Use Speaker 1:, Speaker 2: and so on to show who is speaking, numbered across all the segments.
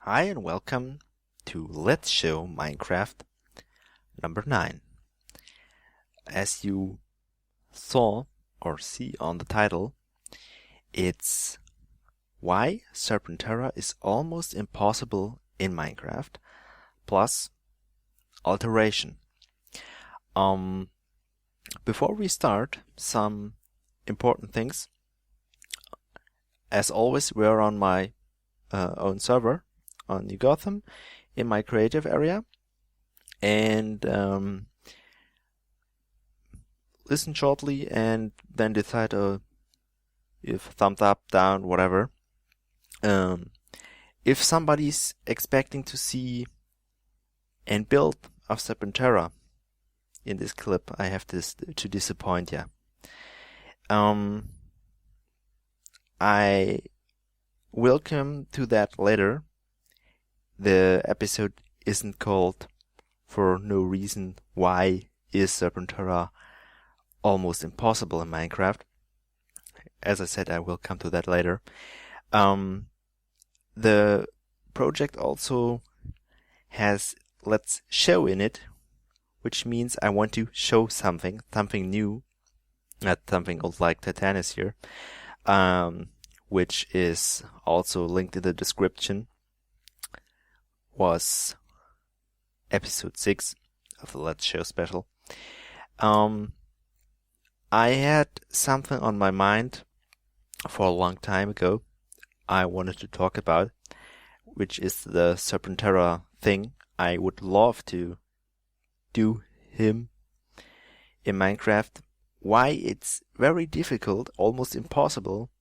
Speaker 1: Hi and welcome to Let's Show Minecraft number 9. As you saw or see on the title, it's why Serpentera is almost impossible in Minecraft plus alteration. Before we start, some important things. As always, we're on my own server on New Gotham in my creative area, and listen shortly and then decide if thumbs up, down, whatever. If somebody's expecting to see and build of Serpentera in this clip, I have to disappoint you. I will come to that later. The episode isn't called for no reason why is Serpentera almost impossible in Minecraft. As I said, I will come to that later. The project also has Let's Show in it, which means I want to show something new, not something old like Titanus here, which is also linked in the description. Was episode 6 of the Let's Show special. I had something on my mind for a long time ago I wanted to talk about, which is the Serpentera thing. I would love to do him in Minecraft. Why it's very difficult, almost impossible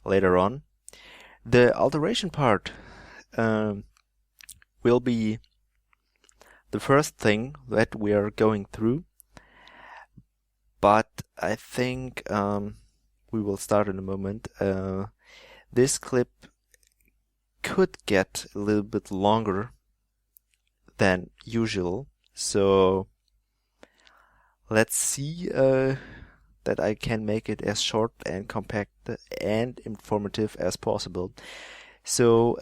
Speaker 1: later on. The alteration part will be the first thing that we are going through, but I think we will start in a moment. This clip could get a little bit longer than usual, so let's see that I can make it as short and compact and informative as possible. So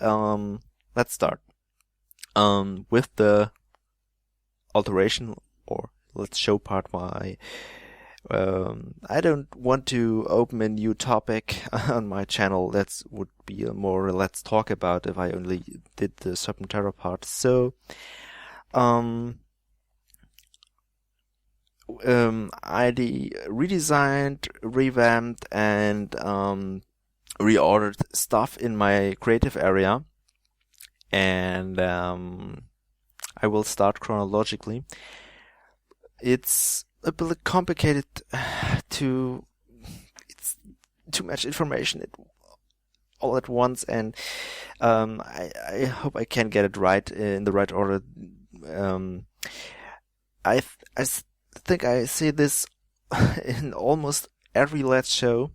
Speaker 1: let's start. With the alteration or Let's Show part, why I don't want to open a new topic on my channel. That would be a more let's talk about if I only did the Serpentera part. So I redesigned, revamped, and reordered stuff in my creative area. And I will start chronologically. It's a bit complicated it's too much information all at once, and I hope I can get it right in the right order. I think I say this in almost every Let's Show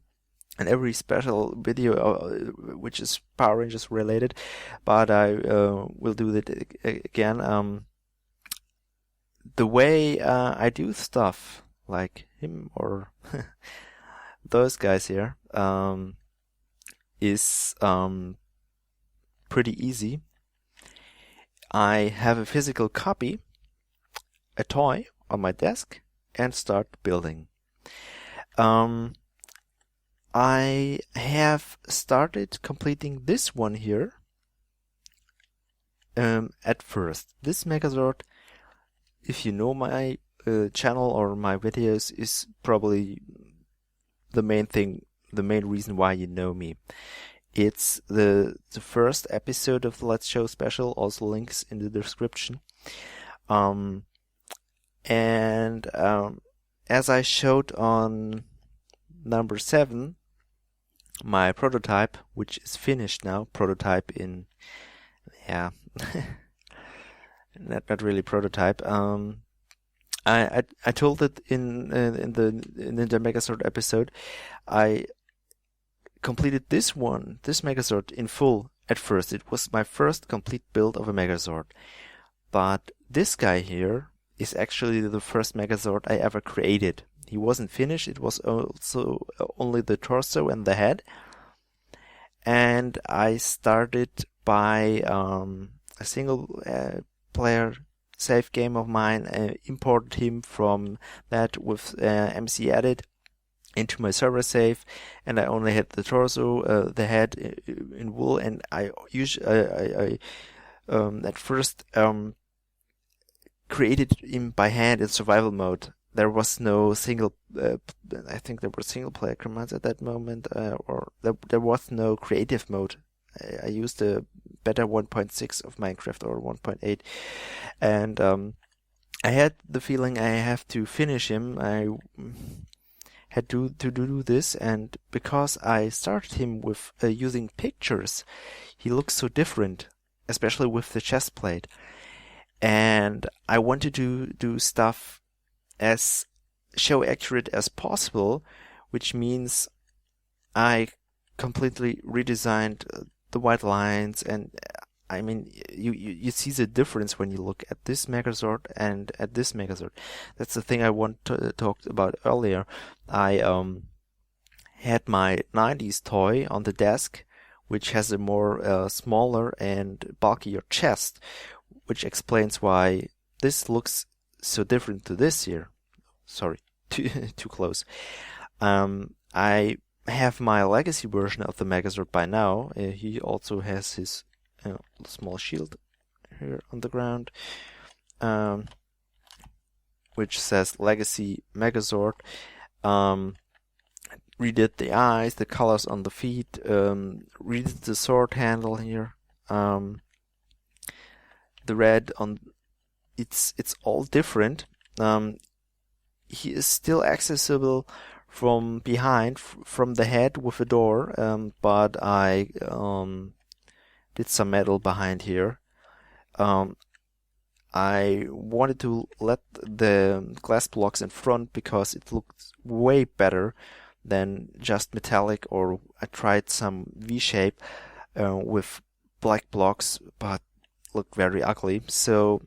Speaker 1: and every special video which is Power Rangers related, but I will do that again. The way I do stuff, like him or those guys here, is pretty easy. I have a physical copy, a toy on my desk, and start building. I have started completing this one here at first. This Megazord, if you know my channel or my videos, is probably the main reason why you know me. It's the first episode of the Let's Show special, also links in the description. And as I showed on number 7, my prototype, which is finished now, prototype in, not really prototype. I told it in the Megazord episode. I completed this Megazord in full at first. It was my first complete build of a Megazord. But this guy here is actually the first Megazord I ever created. He wasn't finished. It was also only the torso and the head. And I started by a single player save game of mine, imported him from that with MC Edit into my server save, and I only had the torso, the head in wool, and I usually at first created him by hand in survival mode. There was no single, I think there were single player commands at that moment, or there was no creative mode. I used a beta 1.6 of Minecraft or 1.8, and I had the feeling I have to finish him. I had to do this, and because I started him with using pictures, he looks so different, especially with the chest plate. And I wanted to do stuff as show accurate as possible, which means I completely redesigned the white lines, and I mean, you see the difference when you look at this Megazord and at this Megazord. That's the thing I want to talk about earlier. I had my 90s toy on the desk, which has a more smaller and bulkier chest, which explains why this looks so different to this here. Sorry, too close. I have my legacy version of the Megazord by now. He also has his small shield here on the ground, which says Legacy Megazord. Redid the eyes, the colors on the feet, redid the sword handle here. The red on it's all different. He is still accessible from behind, from the head with a door, but I did some metal behind here. I wanted to let the glass blocks in front because it looked way better than just metallic, or I tried some V-shape with black blocks, but looked very ugly. So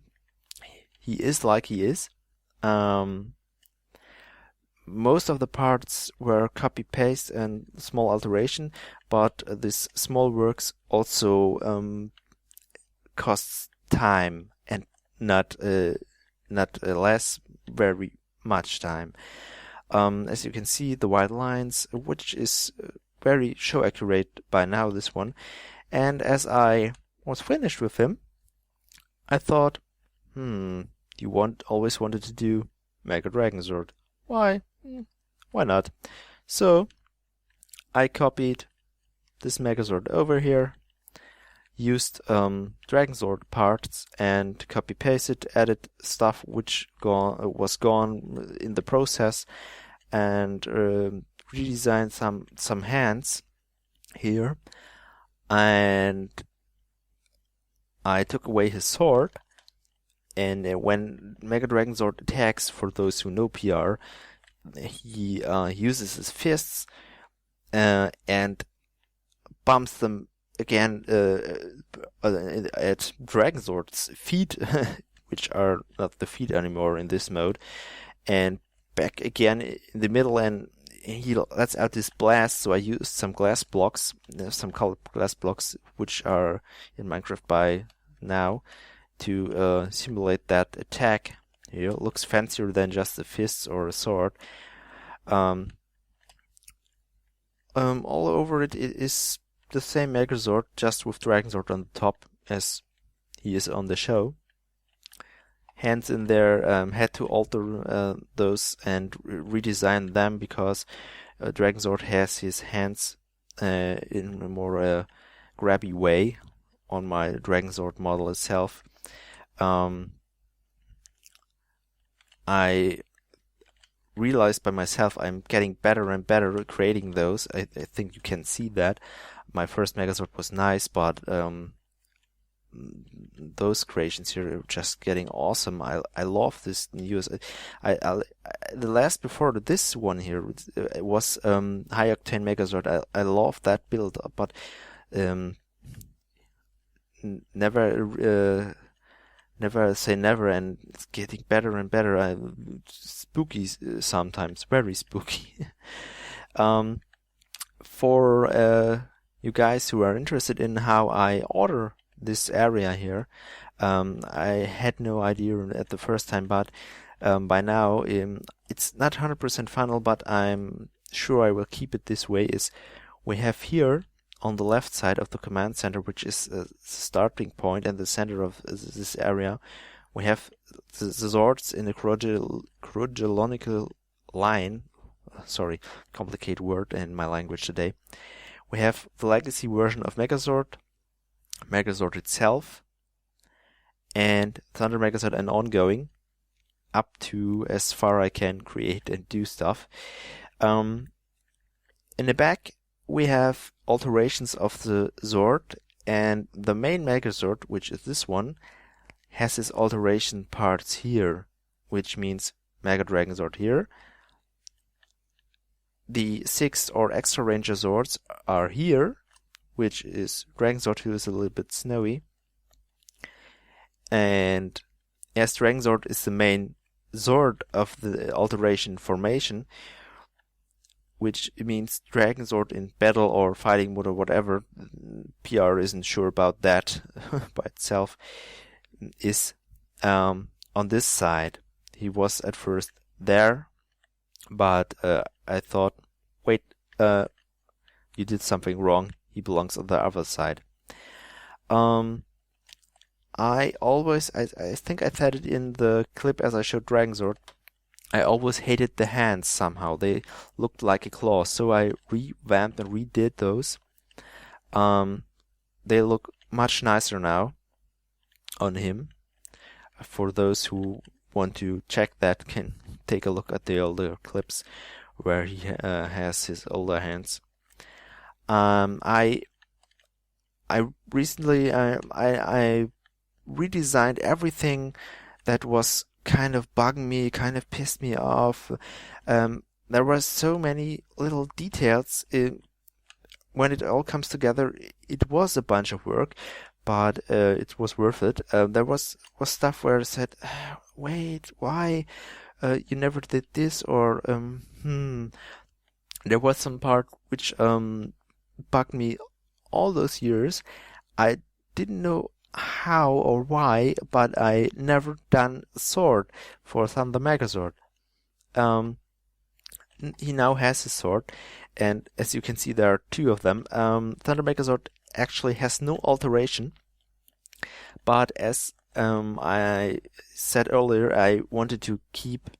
Speaker 1: he is like he is. Most of the parts were copy-paste and small alteration, but this small works also costs time, and not less, very much time. As you can see, the white lines, which is very show accurate by now, this one. And as I was finished with him, I thought, you always wanted to do Mega Dragonsword. Why? Why not? So I copied this Megazord over here, used Dragonsword parts and copy pasted, added stuff which was gone in the process, and redesigned some hands here, and I took away his sword. And when Mega Dragonsword attacks, for those who know PR, he uses his fists and bumps them again at Dragonsword's feet, which are not the feet anymore in this mode, and back again in the middle, and he lets out this blast. So I used some glass blocks, some colored glass blocks, which are in Minecraft by now, to simulate that attack. Here, it looks fancier than just a fist or a sword. All over it is the same Megazord, just with Dragonsword on the top, as he is on the show. Hands in there, had to alter those and redesign them, because Dragonsword has his hands in a more grabby way on my Dragonsword model itself. I realized by myself I'm getting better and better at creating those. I think you can see that. My first Megazord was nice, but those creations here are just getting awesome. I love this news. The last before this one here was High Octane Megazord. I love that build, but never say never, and it's getting better and better. Spooky sometimes, very spooky. For you guys who are interested in how I order this area here, I had no idea at the first time, but by now it's not 100% final, but I'm sure I will keep it this way. Is we have here on the left side of the command center, which is a starting point and the center of this area, we have the Zords in a chronological line. Sorry, complicated word in my language today. We have the legacy version of Megazord, Megazord itself, and Thunder Megazord and ongoing, up to as far I can create and do stuff. In the back, we have alterations of the Zord, and the main Megazord, which is this one, has its alteration parts here, which means Mega Dragon Zord here. The 6th or extra Ranger Zords are here, which is Dragon Zord, who is a little bit snowy. And as Dragon Zord is the main Zord of the alteration formation, which means Dragon Zord in battle or fighting mode or whatever, PR isn't sure about that by itself, is on this side. He was at first there, but I thought, wait, you did something wrong. He belongs on the other side. I think I said it in the clip as I showed Dragon Zord, I always hated the hands somehow. They looked like a claw, so I revamped and redid those. They look much nicer now on him. For those who want to check that, can take a look at the older clips where he has his older hands. I recently I redesigned everything that was kind of bugging me, kind of pissed me off. There were so many little details. When it all comes together, it was a bunch of work, but it was worth it. There was stuff where I said, wait, why? You never did this, or There was some part which bugged me all those years. I didn't know how or why, but I never done a sword for Thunder Megazord. He now has his sword, and as you can see, there are two of them. Thunder Megazord actually has no alteration, but as I said earlier, I wanted to keep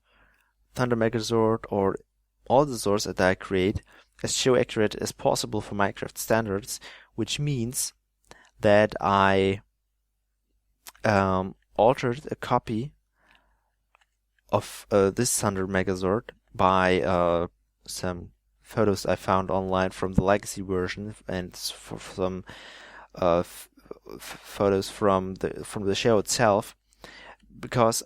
Speaker 1: Thunder Megazord or all the Zords that I create as show accurate as possible for Minecraft standards, which means that I altered a copy of this Thunder Megazord by some photos I found online from the legacy version and some photos from the show itself, because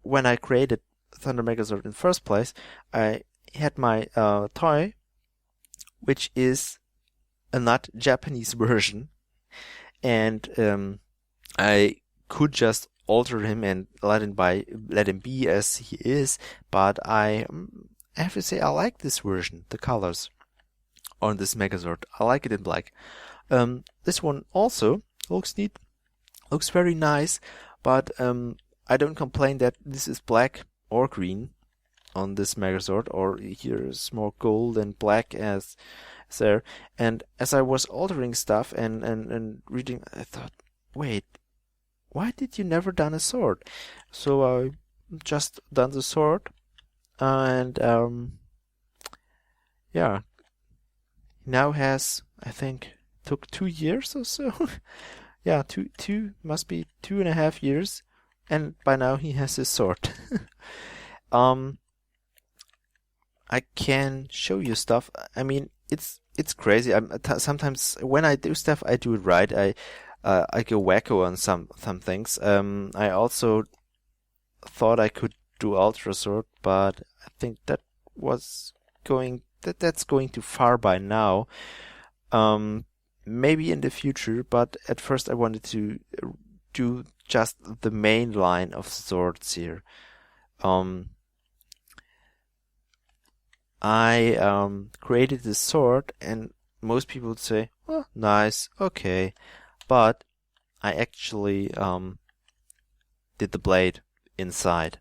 Speaker 1: when I created Thunder Megazord in the first place, I had my toy, which is a not Japanese version, and I could just alter him and let him be as he is, but I have to say I like this version, the colors on this Megazord. I like it in black. This one also looks neat, looks very nice, but I don't complain that this is black or green on this Megazord, or here's more gold and black as there. And as I was altering stuff and reading, I thought, wait, why did you never done a sword? So I just done the sword, and yeah, now has, I think, took 2 years or so. Yeah, two must be 2.5 years, and by now he has his sword. I can show you stuff. I mean, it's crazy. Sometimes when I do stuff, I do it right. I go wacko on some things. I also thought I could do Ultra Sword, but I think that's going too far by now. Maybe in the future, but at first I wanted to do just the main line of swords here. I created this sword, and most people would say, Oh, nice, okay. But I actually did the blade inside.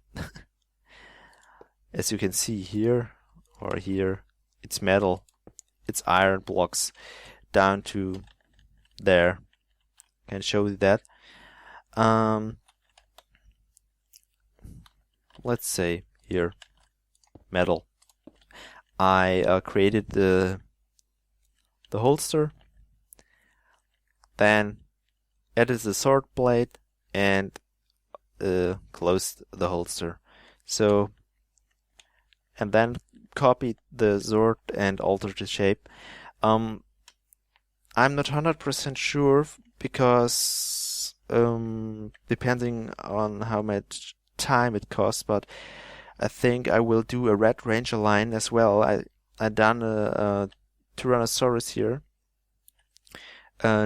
Speaker 1: As you can see here, or here, it's metal. It's iron blocks down to there. Can show you that. Let's say here, metal. I created the holster, then added the sword blade and closed the holster. So, and then copied the sword and altered the shape. I'm not 100% sure because depending on how much time it costs, but I think I will do a Red Ranger line as well. I done a Tyrannosaurus here,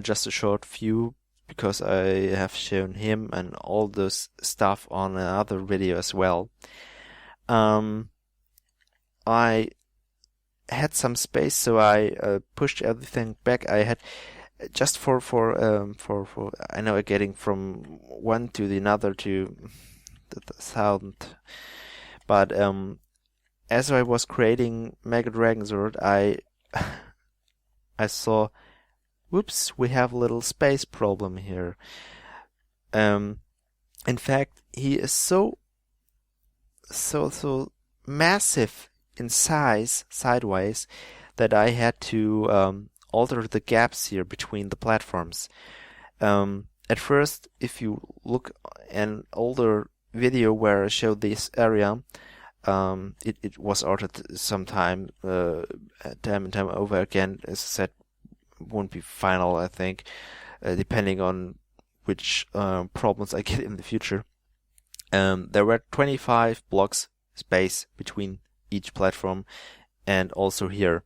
Speaker 1: just a short view because I have shown him and all this stuff on another video as well. I had some space, so I pushed everything back. I had just for I know getting from one to the another to the thousand, but as I was creating Mega Megazord, I saw, whoops, we have a little space problem here. In fact, he is so massive in size sideways that I had to alter the gaps here between the platforms. At first, if you look an older video where I showed this area, it was altered sometime time and time over again. As I said, won't be final, I think, depending on which problems I get in the future. There were 25 blocks space between each platform, and also here.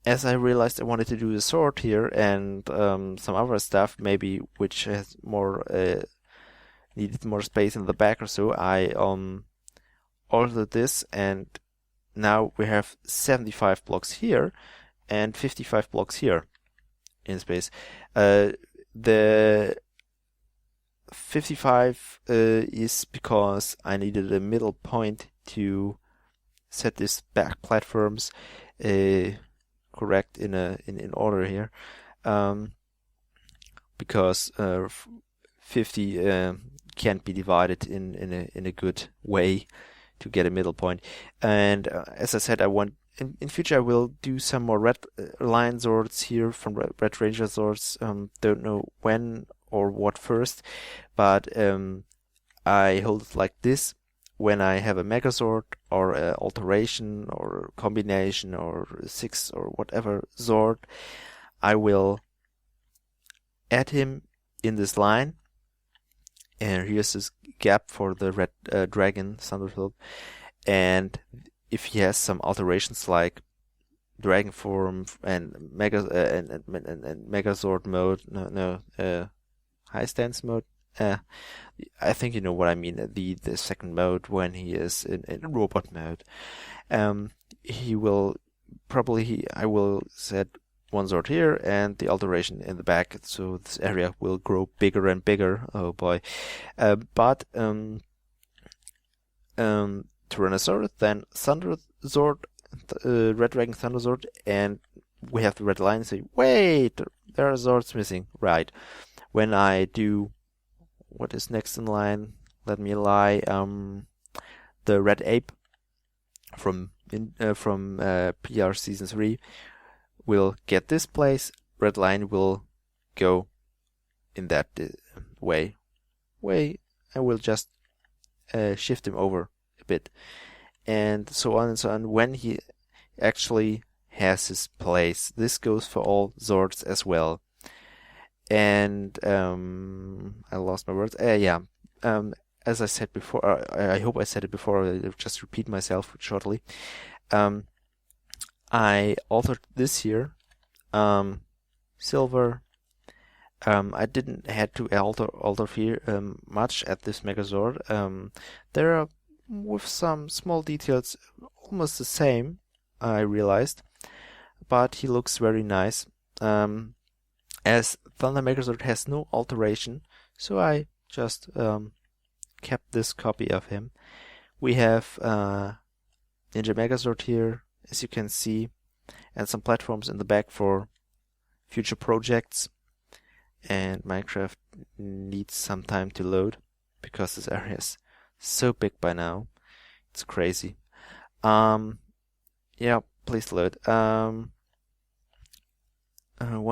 Speaker 1: As I realized I wanted to do the sword here and some other stuff, maybe which has more needed more space in the back or so, I altered this, and now we have 75 blocks here and 55 blocks here in space. The 55 is because I needed a middle point to set these back platforms correct in order here, because 50 can't be divided in a good way to get a middle point. And as I said, I want in future I will do some more red line swords here from Red Ranger swords. Don't know when or what first, but I hold it like this. When I have a Megazord or a alteration or a combination or 6 or whatever Zord, I will add him in this line. And here's this gap for the red dragon Thunderfield. And if he has some alterations like dragon form and and Megazord mode, high stance mode. I think you know what I mean. The second mode when he is in robot mode. He will probably I will set one sword here and the alteration in the back, so this area will grow bigger and bigger. Oh boy! But Tyrannosaurus, then Thunderzord, Red Dragon Thunderzord, and we have the red line. Say, wait, there are swords missing. Right. When I do what is next in line, let me lie. The Red Ape from PR Season 3 will get this place. Red line will go in that way. I will just shift him over a bit, and so on and so on. When he actually has his place, this goes for all Zords as well. And I lost my words. As I said before, I hope I said it before. I'll just repeat myself shortly. I altered this here, silver. I didn't had to alter here much at this Megazord. There are with some small details almost the same. I realized, but he looks very nice. As Thunder Megazord has no alteration, so I just kept this copy of him. We have Ninja Megazord here, as you can see, and some platforms in the back for future projects. And Minecraft needs some time to load because this area is so big by now. It's crazy. Yeah, please load. 1,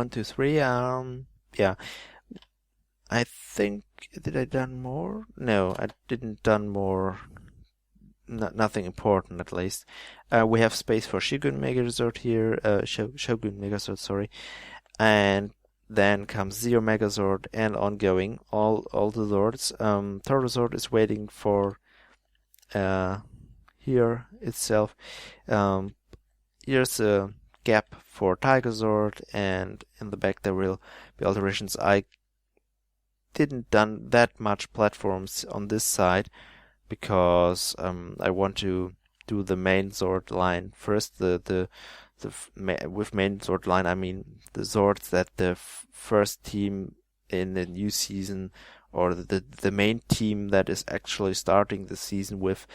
Speaker 1: 2, 3. Yeah. I think, did I done more? No, I didn't done more. Nothing important, at least. We have space for Shogun Megazord here. Shogun Megazord, sorry. And then comes Zero Megazord and ongoing. All the Zords. Turtle is waiting for here itself. Here's a gap for Tigerzord, and in the back there will be alterations. I didn't done that much platforms on this side because I want to do the main Zord line first. With main Zord line I mean the Zords that the first team in the new season, or the main team that is actually starting the season with.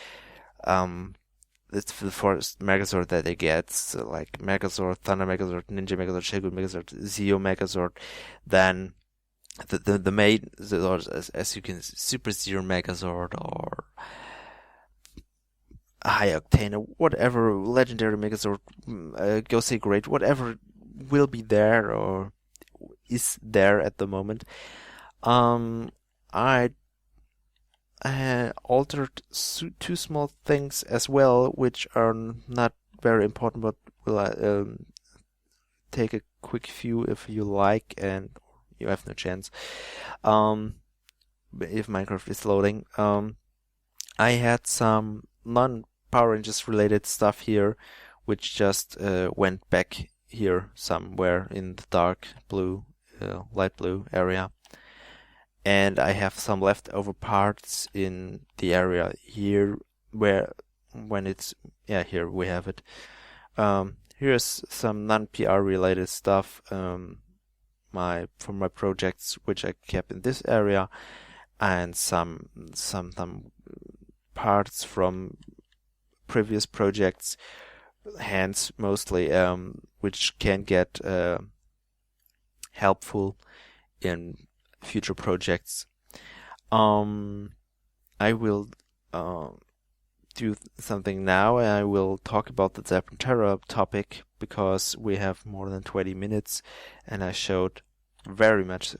Speaker 1: It's the first Megazord that they get, so like Megazord, Thunder Megazord, Ninja Megazord, Shogun Megazord, Zeo Megazord. Then the main Zords, as you can see, Super Zero Megazord or High Octane or whatever, Legendary Megazord, Gosei Great, whatever will be there or is there at the moment. I altered two small things as well, which are not very important, but will take a quick view if you like, and you have no chance. If Minecraft is loading, I had some non-Power Rangers related stuff here, which just went back here somewhere in the dark blue, light blue area. And I have some leftover parts in the area here here we have it. Here's some non-PR related stuff from my projects which I kept in this area, and some parts from previous projects, hands mostly, which can get helpful in future projects. I will do something now, and I will talk about the Serpentera topic because we have more than 20 minutes, and I showed very much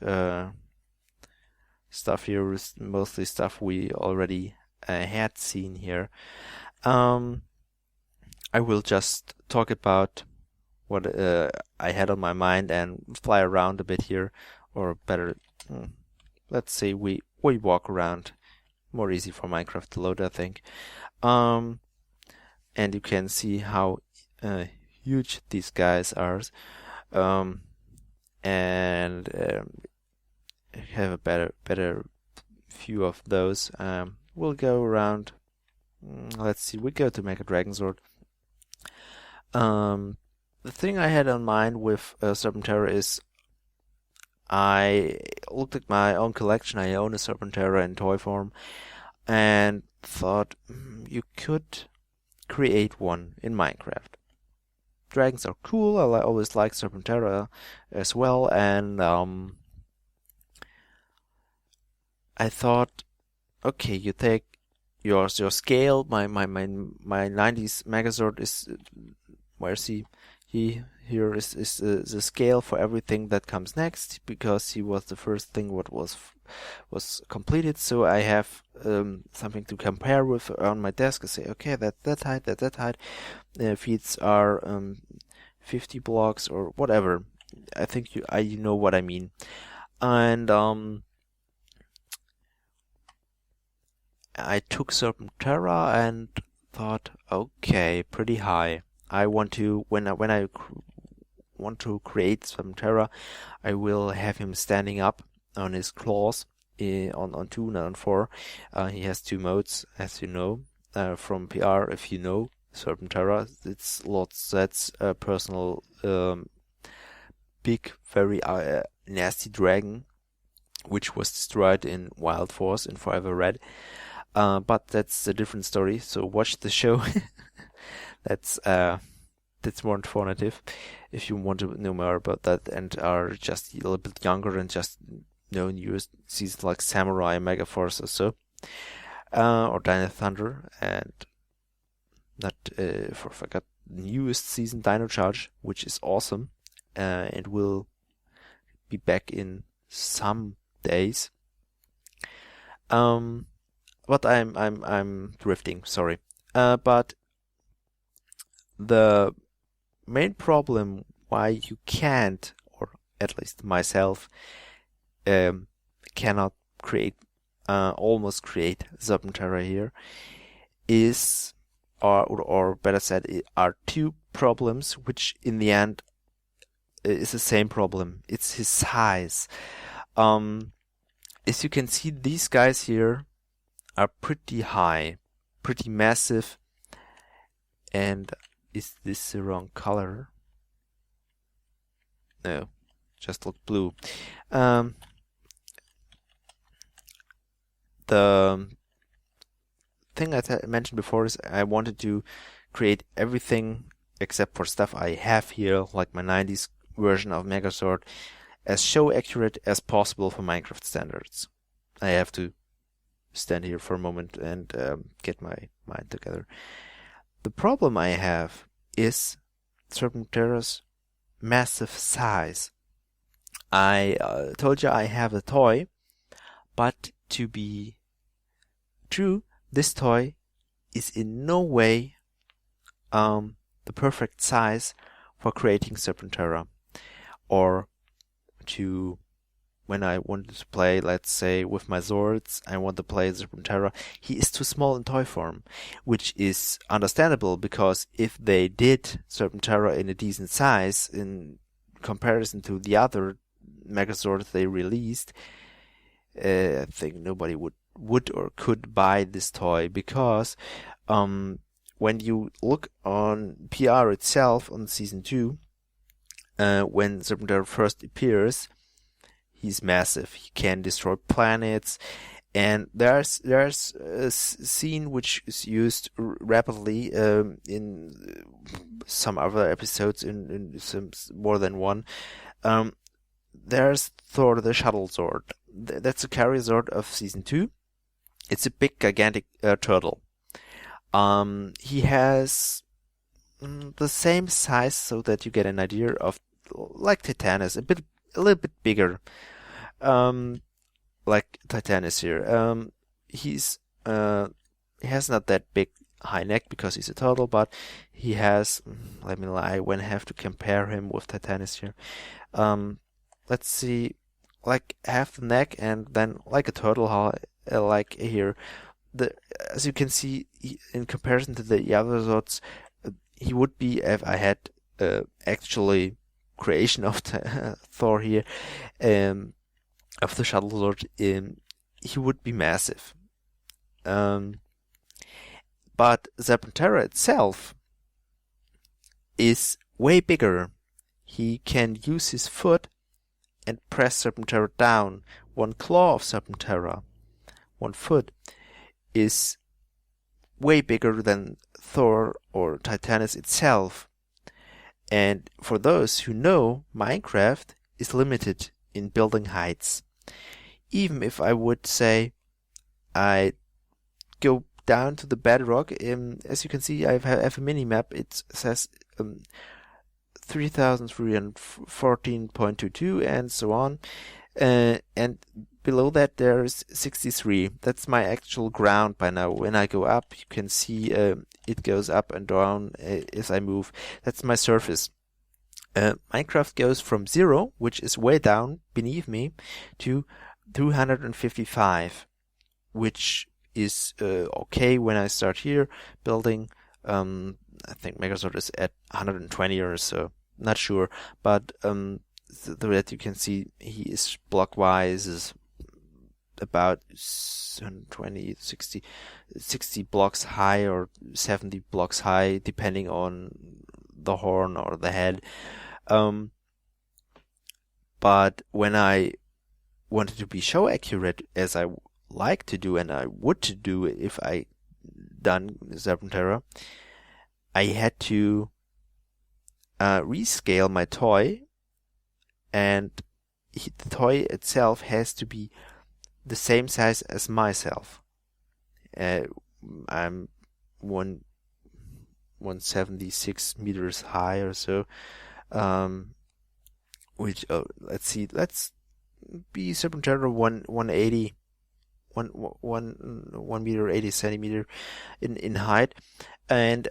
Speaker 1: stuff here, mostly stuff we already had seen here. I will just talk about what I had on my mind and fly around a bit here, or better, let's say we walk around. More easy for Minecraft to load, I think. And you can see how huge these guys are, and have a better view of those. We'll go around. Let's see. We go to Mega Dragonsword. The thing I had on mind with Serpentera is I looked at my own collection. I own a Serpentera in toy form, and thought you could create one in Minecraft. Dragons are cool. I always like Serpentera as well, and I thought, okay, you take your scale. My 90s Megazord is, where's he? Here is the scale for everything that comes next, because he was the first thing what was completed. So I have something to compare with on my desk. I say, okay, that height. Feet are 50 blocks or whatever. I think you know what I mean. And I took Serpentera and thought, okay, pretty high. I want to, when I want to create Serpentera, I will have him standing up on his claws on 2, not on 4. He has 2 modes, as you know, from PR, if you know Serpentera. It's lots. That's a personal big, very nasty dragon, which was destroyed in Wild Force in Forever Red. But that's a different story. So watch the show. That's more informative if you want to know more about that and are just a little bit younger and just know new seasons like Samurai, Megaforce or so, or Dino Thunder, and not forgot the newest season, Dino Charge, which is awesome, and will be back in some days. But I'm drifting, sorry. But the main problem why you can't, or at least myself, cannot almost create Serpentera here is, or better said, are two problems, which in the end is the same problem. It's his size. As you can see, these guys here are pretty high, pretty massive, and is this the wrong color? No, just look blue. The thing I mentioned before is I wanted to create everything except for stuff I have here, like my 90s version of Megazord, as show accurate as possible for Minecraft standards. I have to stand here for a moment and get my mind together. The problem I have is Serpentera's massive size. I told you I have a toy, but to be true, this toy is in no way the perfect size for creating Serpentera, or to when I wanted to play, let's say, with my Zords, I want to play Serpentera, he is too small in toy form, which is understandable, because if they did Serpentera in a decent size in comparison to the other Megazords they released, I think nobody would or could buy this toy, because when you look on PR itself on Season 2, when Serpentera first appears, he's massive. He can destroy planets, and there's a scene which is used rapidly in some other episodes, in some more than one. There's Thor the Shuttle Zord. That's a carrier Zord of Season 2. It's a big, gigantic turtle. He has the same size, so that you get an idea of, like Titanus, a little bit bigger, like Titanus here. He has not that big high neck because he's a turtle, but he has, let me lie, when I have to compare him with Titanus here. Let's see, like half the neck, and then like a turtle, like here. As you can see, in comparison to the other Zords, he would be, if I had actually creation of Thor here, of the Shuttle Zord, he would be massive. But Serpentera itself is way bigger. He can use his foot and press Serpentera down. One claw of Serpentera, one foot, is way bigger than Thor or Titanus itself. And for those who know, Minecraft is limited in building heights. Even if I would say I go down to the bedrock, as you can see, I have a mini-map. It says 3314.22 and so on. And below that there's 63. That's my actual ground by now. When I go up, you can see it goes up and down as I move. That's my surface. Minecraft goes from 0, which is way down beneath me, to 255, which is okay when I start here building. I think Megazord is at 120 or so, not sure, but that you can see he is block-wise is about 120, 60 blocks high or 70 blocks high, depending on the horn or the head. But when I wanted to be show accurate, as I like to do and I would to do if I done Serpentera, I had to rescale my toy, and the toy itself has to be the same size as myself. I'm 176 meters high or so. Which let's be Serpentera 180, 1 meter 80 centimeter in height, and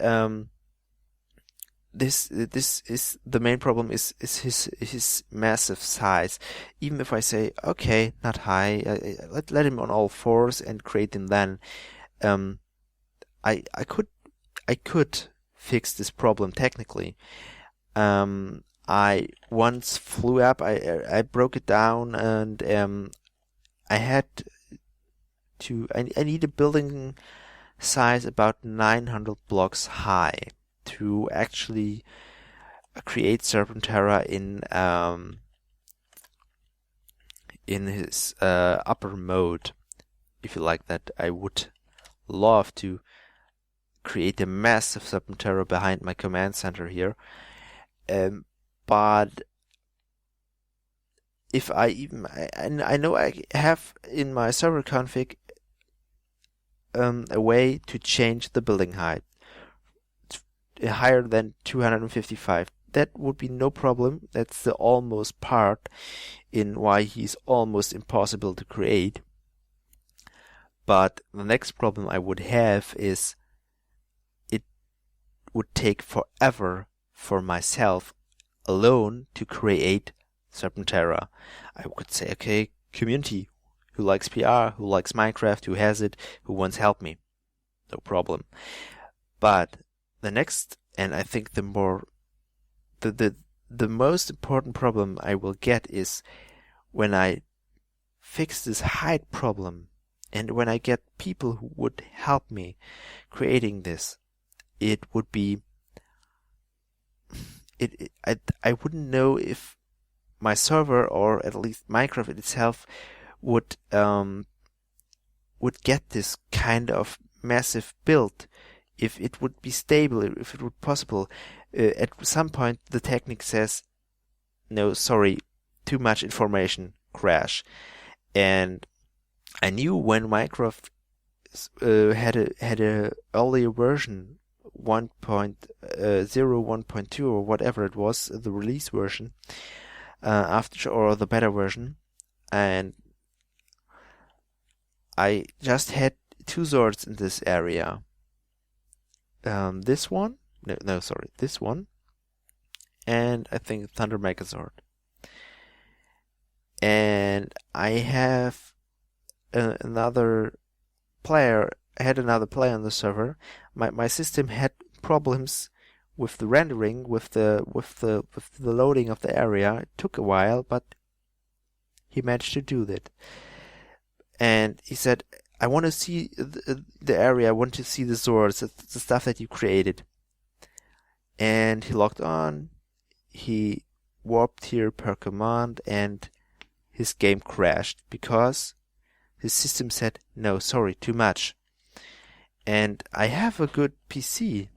Speaker 1: this is the main problem is his massive size. Even if I say okay, not high, let him on all fours and create him, then I could fix this problem technically. I once flew up, I broke it down, and I had to I need a building size about 900 blocks high to actually create Serpentera in his upper mode, if you like that. I would love to create a massive Serpentera behind my command center here. But if I know I have in my server config a way to change the building height higher than 255. That would be no problem. That's the almost part in why he's almost impossible to create. But the next problem I would have is it would take forever for myself alone to create Serpentera. I could say, okay, community, who likes PR, who likes Minecraft, who has it, who wants help me. No problem. But the next, and I think the most important problem I will get is when I fix this height problem, and when I get people who would help me creating this, it would be I wouldn't know if my server, or at least Minecraft itself, would get this kind of massive build, if it would be stable, if it would possible. At some point the technique says, no, sorry, too much information, crash. And I knew when Minecraft had a earlier version, 1.0, 1.2, or whatever it was, the release version, after, or the beta version, and I just had two Zords in this area. This one, this one, and I think Thunder Megazord. And I have another player. I had another player on the server. My system had problems with the rendering, with the loading of the area. It took a while, but he managed to do that. And he said, I want to see the area, I want to see the Zords, the stuff that you created. And he logged on, he warped here per command, and his game crashed because his system said, no, sorry, too much. And I have a good PC,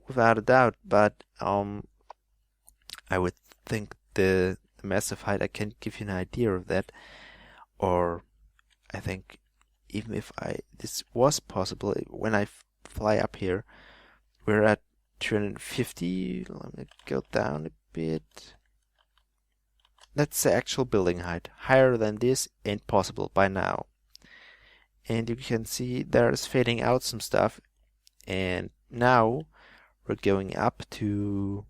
Speaker 1: without a doubt, but I would think the massive height, I can't give you an idea of that. Or I think even if this was possible, when I fly up here, we're at 250. Let me go down a bit. That's the actual building height. Higher than this ain't possible by now. And you can see there's fading out some stuff. And now we're going up to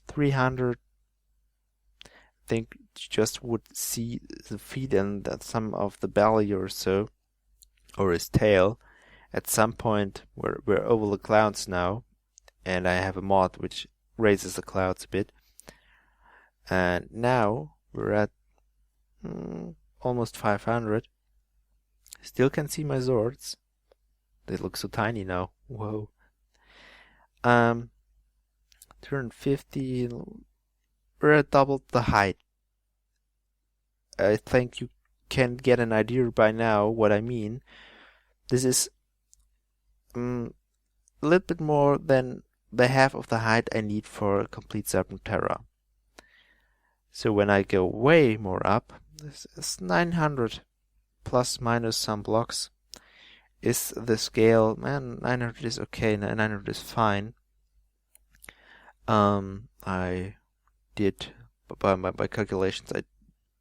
Speaker 1: 300. I think you just would see the feet and some of the belly or so, or his tail. At some point we're over the clouds now, and I have a mod which raises the clouds a bit. And now we're at almost 500. Still can see my Zords. They look so tiny now. Whoa. Turn 50. We're at double the height. I think you can get an idea by now what I mean. This is a little bit more than the half of the height I need for a complete Serpentera. So when I go way more up, this is 900 plus minus some blocks is the scale. Man, 900 is okay, 900 is fine. I did, by my calculations, I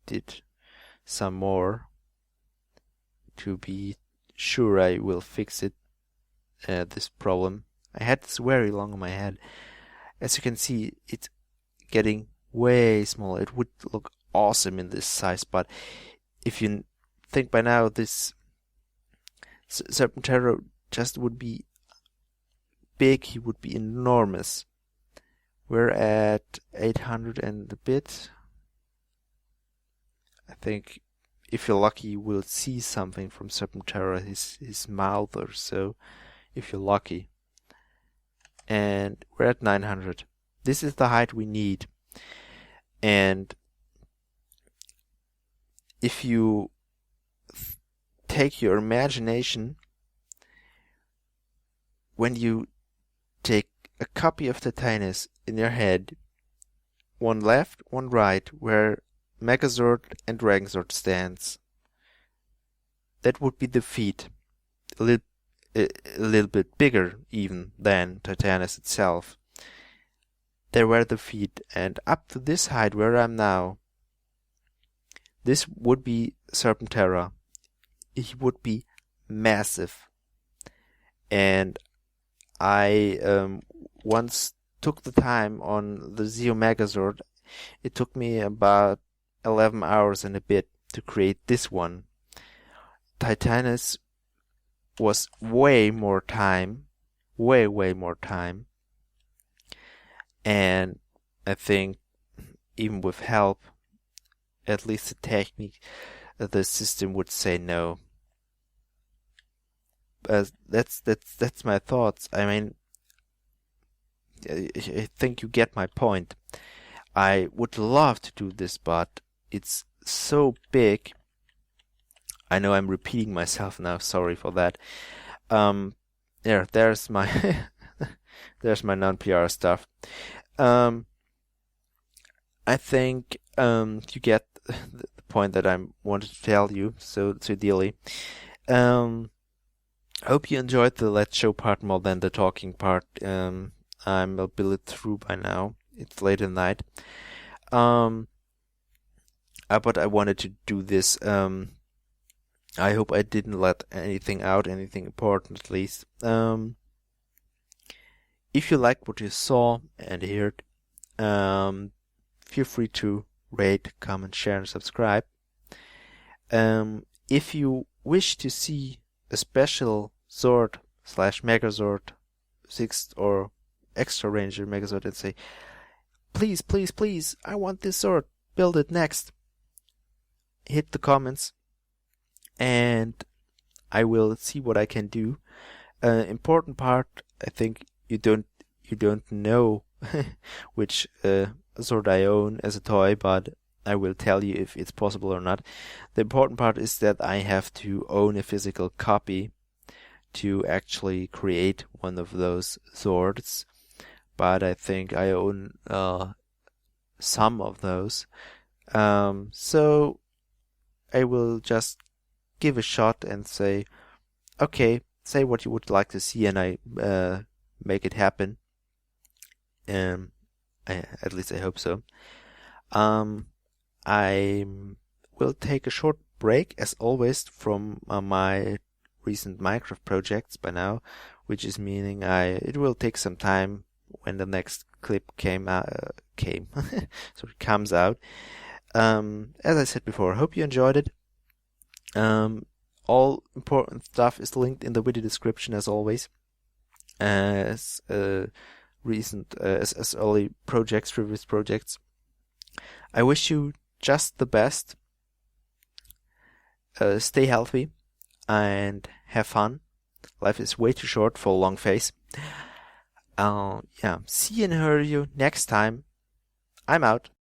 Speaker 1: did some more to be sure I will fix it, this problem. I had this very long in my head. As you can see, it's getting way smaller. It would look awesome in this size, but if you think by now, this Serpentera just would be big, he would be enormous. We're at 800 and a bit. I think if you're lucky, you will see something from Serpentera, his mouth or so, if you're lucky. And we're at 900. This is the height we need. And if you take your imagination, when you take a copy of Titanus in your head, one left, one right, where Megazord and Dragonsword stands, that would be the feet. A little bit bigger even than Titanus itself. There were the feet, and up to this height where I'm now, this would be Serpentera. He would be massive. And I once took the time on the Zeo Megazord. It took me about 11 hours and a bit to create this one. Titanus was way more time. Way more time. And I think even with help, at least the technique, the system would say no. That's my thoughts. I mean, I think you get my point. I would love to do this, but it's so big. I know I'm repeating myself now. Sorry for that. There's my there's my non-PR stuff. I think you get the point that I wanted to tell you so dearly. I hope you enjoyed the Let's Show part more than the talking part. I'm a bit through by now. It's late at night. But I wanted to do this. I hope I didn't let anything out, anything important at least. If you liked what you saw and heard, feel free to rate, comment, share, and subscribe. If you wish to see a special Zord / Megazord 6th or Extra Ranger Megazord and say, please, I want this Zord, build it next. Hit the comments and I will see what I can do. Important part, I think you don't know which Zord I own as a toy, but I will tell you if it's possible or not. The important part is that I have to own a physical copy to actually create one of those Zords, but I think I own some of those. So I will just give a shot and say, okay, say what you would like to see, and I make it happen. At least I hope so. I will take a short break, as always, from my recent Minecraft projects by now, which is meaning it will take some time when the next clip comes out. As I said before, I hope you enjoyed it. All important stuff is linked in the video description, as always. As recent, as early projects, previous projects. I wish you just the best. stay healthy and have fun. Life is way too short for a long face. Yeah, see and hear you next time. I'm out.